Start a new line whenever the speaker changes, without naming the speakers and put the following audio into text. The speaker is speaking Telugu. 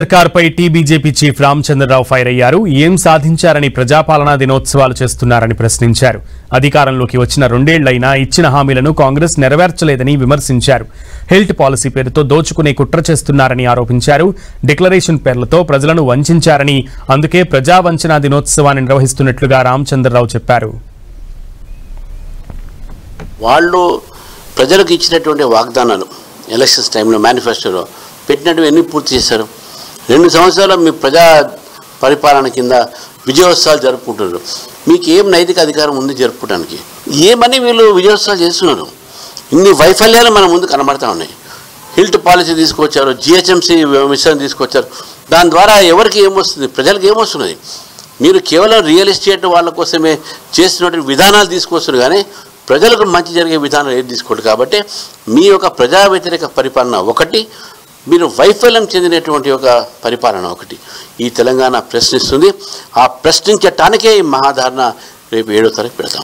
సర్కార్పై టీబీజేపీ చీఫ్ రామచంద్రరావు ఫైర్ అయ్యారు. ఏం సాధించారని ప్రజాపాలనా దినోత్సవాలు చేస్తున్నారని ప్రశ్నించారు. అధికారంలోకి వచ్చిన 2 ఏళ్లైనా ఇచ్చిన హామీలను కాంగ్రెస్ నెరవేర్చలేదని విమర్శించారు. హెల్త్ పాలసీ పేరుతో దోచుకునే కుట్ర చేస్తున్నారని ఆరోపించారు. డిక్లరేషన్ పేర్లతో ప్రజలను వంచారని, అందుకే ప్రజా వంచనా దినోత్సవాన్ని నిర్వహిస్తున్నట్లుగా రామచంద్రరావు చెప్పారు.
వాళ్ళు ప్రజలకు ఇచ్చినటువంటి వాగ్దానాలు ఎలక్షన్స్ టైంలో మేనిఫెస్టోలో పెట్టినట్టు ఎన్ని పూర్తి చేశారు? 2 సంవత్సరాలు మీ ప్రజా పరిపాలన కింద విజయోత్సవాలు జరుపుకుంటున్నారు. మీకు ఏం నైతిక అధికారం ఉంది జరుపుకోవడానికి? ఏమని వీళ్ళు విజయోత్సవాలు చేస్తున్నారు? ఇన్ని వైఫల్యాలు మన ముందు కనబడతా ఉన్నాయి. హెల్త్ పాలసీ తీసుకొచ్చారు, జిహెచ్ఎంసీ మిషన్ తీసుకొచ్చారు. దాని ద్వారా ఎవరికి ఏమొస్తుంది? ప్రజలకు ఏమొస్తున్నది? మీరు కేవలం రియల్ ఎస్టేట్ వాళ్ళ కోసమే చేస్తున్నటువంటి విధానాలు తీసుకొస్తున్నారు, కానీ ప్రజలకు మంచి జరిగే విధానం ఏది తీసుకోండి. కాబట్టి మీ యొక్క ప్రజా వ్యతిరేక పరిపాలన ఒకటి, మీరు వైఫల్యం చెందినటువంటి ఒక పరిపాలన ఒకటి ఈ తెలంగాణ ప్రశ్నిస్తుంది. ఆ ప్రశ్నించటానికే ఈ మహాధారణ రేపు 7వ తారీఖు పెడతాం.